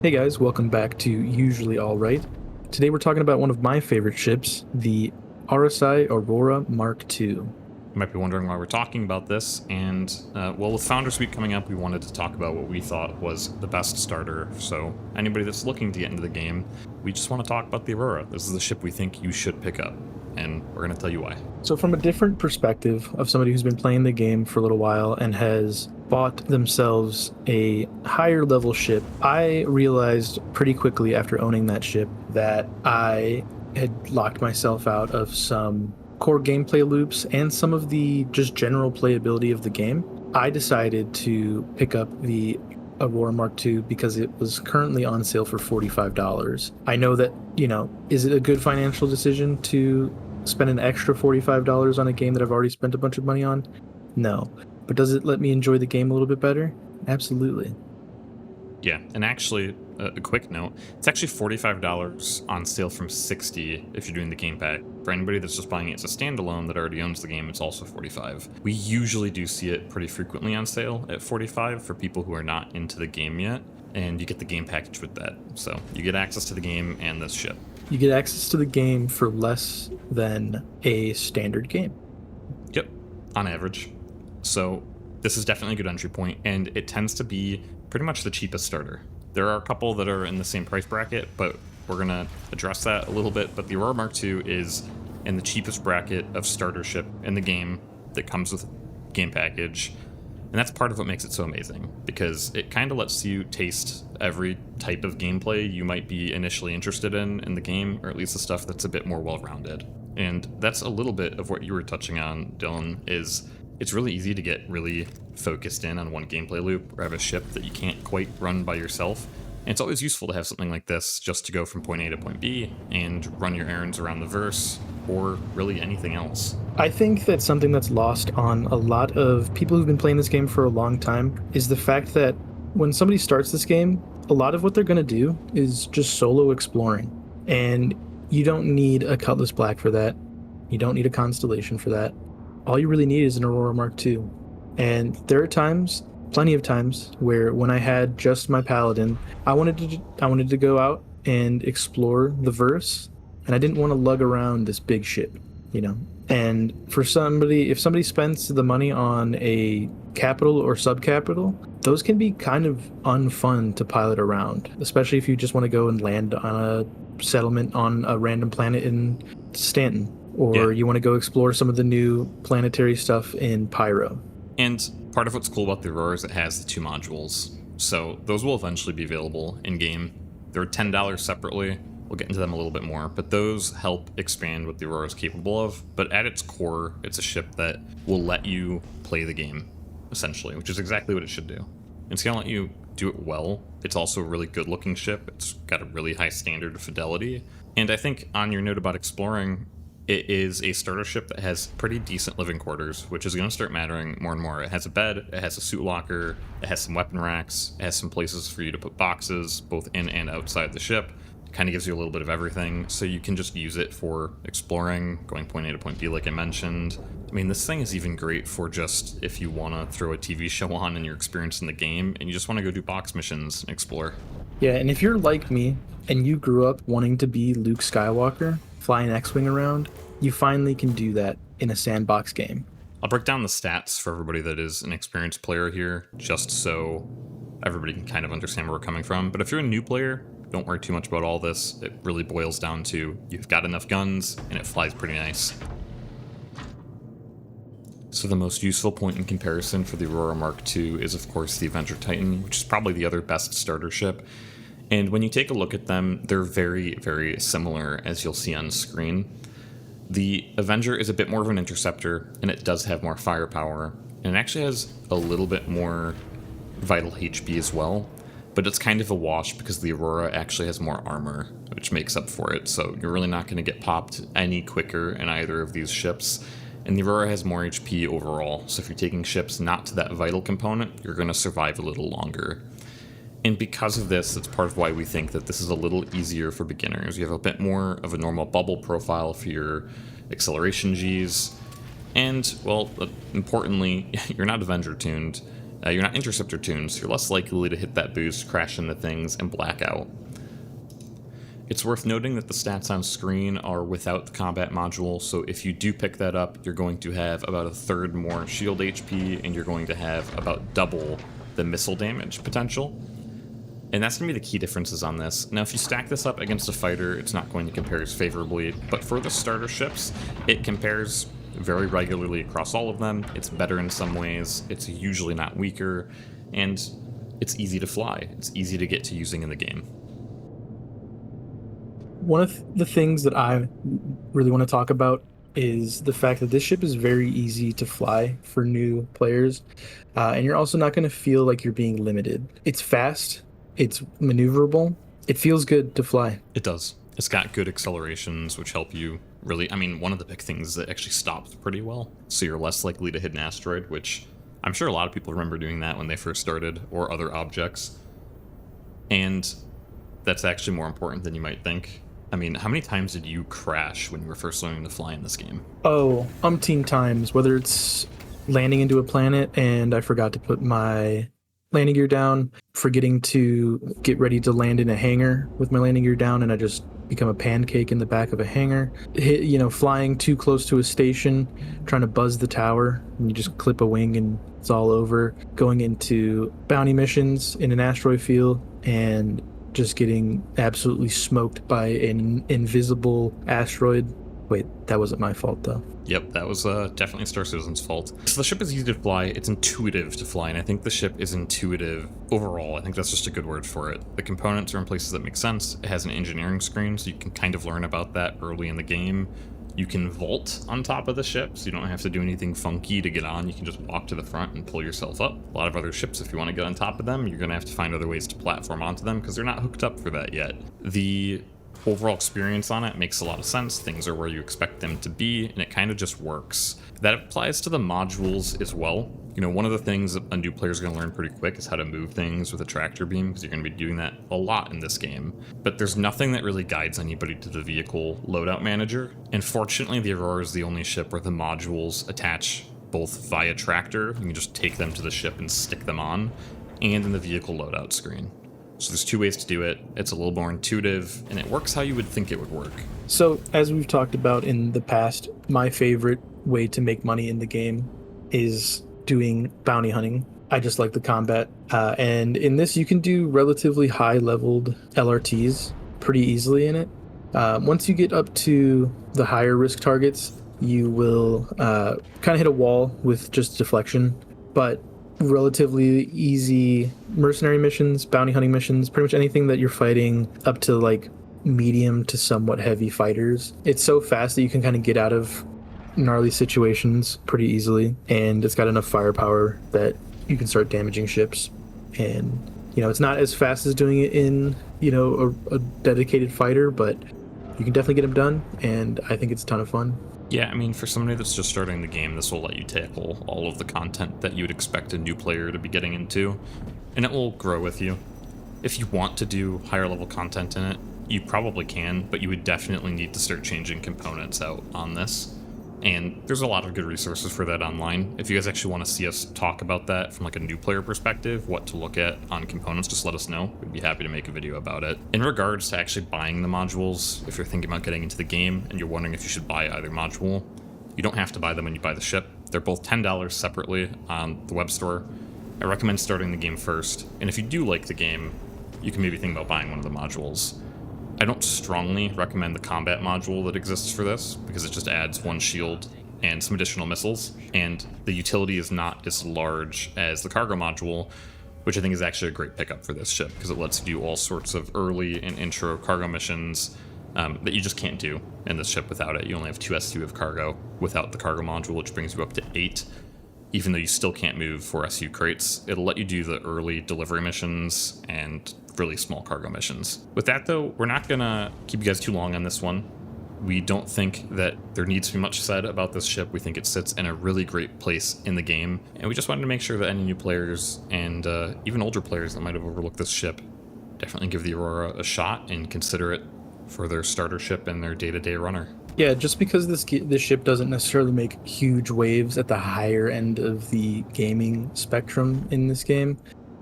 Hey guys, welcome back to Usually Alright. Today we're talking about one of my favorite ships, the RSI Aurora Mark II. You might be wondering why we're talking about this, and well, with Founders Week coming up, we wanted to talk about what we thought was the best starter. So anybody that's looking to get into the game, we just want to talk about the Aurora. This is the ship we think you should pick up, and we're going to tell you why. So from a different perspective of somebody who's been playing the game for a little while and has bought themselves a higher level ship, I realized pretty quickly after owning that ship that I had locked myself out of some core gameplay loops and some of the just general playability of the game. I decided to pick up the Aurora Mark II because it was currently on sale for $45. I know that, is it a good financial decision to spend an extra $45 on a game that I've already spent a bunch of money on? No. But does it let me enjoy the game a little bit better? Absolutely. Yeah, and actually, a quick note, it's actually $45 on sale from $60 if you're doing the game pack. For anybody that's just buying it as a standalone that already owns the game, it's also $45. We usually do see it pretty frequently on sale at $45 for people who are not into the game yet, and you get the game package with that. So you get access to the game and this ship. You get access to the game for less than a standard game. Yep, on average. So this is definitely a good entry point, and it tends to be pretty much the cheapest starter. There are a couple that are in the same price bracket, but we're going to address that a little bit. But the Aurora Mark II is in the cheapest bracket of starter ship in the game that comes with game package. And that's part of what makes it so amazing, because it kind of lets you taste every type of gameplay you might be initially interested in the game, or at least the stuff that's a bit more well-rounded. And that's a little bit of what you were touching on, Dylan, is it's really easy to get really focused in on one gameplay loop or have a ship that you can't quite run by yourself. And it's always useful to have something like this just to go from point A to point B and run your errands around the verse or really anything else. I think that something that's lost on a lot of people who've been playing this game for a long time is the fact that when somebody starts this game, a lot of what they're going to do is just solo exploring. And you don't need a Cutlass Black for that. You don't need a Constellation for that. All you really need is an Aurora Mark II. And there are times, plenty of times, where when I had just my Paladin, I wanted to go out and explore the verse, and I didn't want to lug around this big ship, And for somebody, if somebody spends the money on a capital or subcapital, those can be kind of unfun to pilot around, especially if you just want to go and land on a settlement on a random planet in Stanton, or you want to go explore some of the new planetary stuff in Pyro. And part of what's cool about the Aurora is it has the two modules, so those will eventually be available in-game. They're $10 separately. We'll get into them a little bit more, but those help expand what the Aurora is capable of. But at its core, it's a ship that will let you play the game, essentially, which is exactly what it should do. It's going to let you do it well. It's also a really good-looking ship. It's got a really high standard of fidelity. And I think on your note about exploring, it is a starter ship that has pretty decent living quarters, which is going to start mattering more and more. It has a bed, it has a suit locker, it has some weapon racks, it has some places for you to put boxes, both in and outside the ship. It kind of gives you a little bit of everything, so you can just use it for exploring, going point A to point B like I mentioned. I mean, this thing is even great for just if you want to throw a TV show on and you're experienced in the game, and you just want to go do box missions and explore. Yeah, and if you're like me, and you grew up wanting to be Luke Skywalker, fly an X-Wing around, you finally can do that in a sandbox game. I'll break down the stats for everybody that is an experienced player here, just so everybody can kind of understand where we're coming from. But if you're a new player, don't worry too much about all this. It really boils down to you've got enough guns, and it flies pretty nice. So the most useful point in comparison for the Aurora Mark II is, of course, the Avenger Titan, which is probably the other best starter ship. And when you take a look at them, they're very, very similar, as you'll see on screen. The Avenger is a bit more of an interceptor, and it does have more firepower, and it actually has a little bit more vital HP as well, but it's kind of a wash because the Aurora actually has more armor, which makes up for it, so you're really not going to get popped any quicker in either of these ships. And the Aurora has more HP overall, so if you're taking ships not to that vital component, you're going to survive a little longer. And because of this, that's part of why we think that this is a little easier for beginners. You have a bit more of a normal bubble profile for your acceleration Gs. And, well, importantly, you're not Avenger tuned. You're not interceptor tuned, so you're less likely to hit that boost, crash into things, and black out. It's worth noting that the stats on screen are without the combat module, so if you do pick that up, you're going to have about a third more shield HP, and you're going to have about double the missile damage potential. And that's going to be the key differences on this. Now, if you stack this up against a fighter, it's not going to compare as favorably, but for the starter ships, it compares very regularly across all of them. It's better in some ways, it's usually not weaker, and it's easy to fly. It's easy to get to using in the game. One of the things that I really want to talk about is the fact that this ship is very easy to fly for new players, and you're also not going to feel like you're being limited. It's fast, it's maneuverable, it feels good to fly. It does. It's got good accelerations, which help you really. I mean, one of the big things is it actually stops pretty well, so you're less likely to hit an asteroid, which I'm sure a lot of people remember doing that when they first started, or other objects. And that's actually more important than you might think. I mean, how many times did you crash when you were first learning to fly in this game? Oh, umpteen times, whether it's landing into a planet and I forgot to put my landing gear down, forgetting to get ready to land in a hangar with my landing gear down, and I just become a pancake in the back of a hangar. Flying too close to a station, trying to buzz the tower, and you just clip a wing and it's all over. Going into bounty missions in an asteroid field and just getting absolutely smoked by an invisible asteroid. Wait, that wasn't my fault, though. Yep, that was definitely Star Citizen's fault. So the ship is easy to fly, it's intuitive to fly, and I think the ship is intuitive overall. I think that's just a good word for it. The components are in places that make sense. It has an engineering screen, so you can kind of learn about that early in the game. You can vault on top of the ship, so you don't have to do anything funky to get on. You can just walk to the front and pull yourself up. A lot of other ships, if you want to get on top of them, you're going to have to find other ways to platform onto them because they're not hooked up for that yet. The overall experience on it makes a lot of sense. Things are where you expect them to be, and it kind of just works. That applies to the modules as well. One of the things that a new player is going to learn pretty quick is how to move things with a tractor beam, because you're going to be doing that a lot in this game. But there's nothing that really guides anybody to the vehicle loadout manager. And fortunately, the Aurora is the only ship where the modules attach both via tractor, you can just take them to the ship and stick them on, and in the vehicle loadout screen. So there's two ways to do it. It's a little more intuitive, and it works how you would think it would work. So, as we've talked about in the past, my favorite way to make money in the game is doing bounty hunting. I just like the combat. And in this, you can do relatively high-leveled LRTs pretty easily in it. Once you get up to the higher risk targets, you will kind of hit a wall with just deflection. But relatively easy mercenary missions, bounty hunting missions, pretty much anything that you're fighting up to like medium to somewhat heavy fighters. It's so fast that you can kind of get out of gnarly situations pretty easily, and it's got enough firepower that you can start damaging ships. And it's not as fast as doing it in a dedicated fighter, but you can definitely get them done, and I think it's a ton of fun. Yeah, I mean, for somebody that's just starting the game, this will let you tackle all of the content that you would expect a new player to be getting into, and it will grow with you. If you want to do higher level content in it, you probably can, but you would definitely need to start changing components out on this. And there's a lot of good resources for that online. If you guys actually want to see us talk about that from like a new player perspective, what to look at on components, just let us know. We'd be happy to make a video about it. In regards to actually buying the modules, if you're thinking about getting into the game and you're wondering if you should buy either module, you don't have to buy them when you buy the ship. They're both $10 separately on the web store. I recommend starting the game first, and if you do like the game, you can maybe think about buying one of the modules. I don't strongly recommend the combat module that exists for this, because it just adds one shield and some additional missiles, and the utility is not as large as the cargo module, which I think is actually a great pickup for this ship, because it lets you do all sorts of early and intro cargo missions that you just can't do in this ship without it. You only have 2 SU of cargo without the cargo module, which brings you up to 8. Even though you still can't move 4 SU crates, it'll let you do the early delivery missions and really small cargo missions. With that though, we're not gonna keep you guys too long on this one. We don't think that there needs to be much said about this ship. We think it sits in a really great place in the game, and we just wanted to make sure that any new players and even older players that might have overlooked this ship definitely give the Aurora a shot and consider it for their starter ship and their day-to-day runner. Yeah, just because this ship doesn't necessarily make huge waves at the higher end of the gaming spectrum in this game,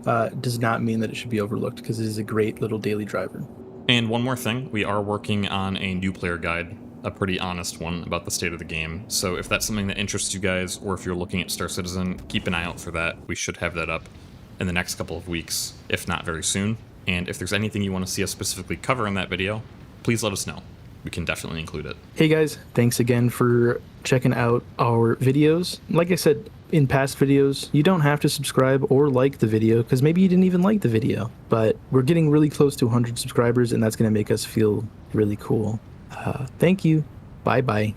does not mean that it should be overlooked because it is a great little daily driver. And one more thing, we are working on a new player guide, a pretty honest one about the state of the game. So if that's something that interests you guys, or if you're looking at Star Citizen, keep an eye out for that. We should have that up in the next couple of weeks, if not very soon. And if there's anything you want to see us specifically cover in that video, please let us know. We can definitely include it. Hey guys, thanks again for checking out our videos. Like I said in past videos, you don't have to subscribe or like the video because maybe you didn't even like the video, but we're getting really close to 100 subscribers and that's going to make us feel really cool. Thank you. Bye bye.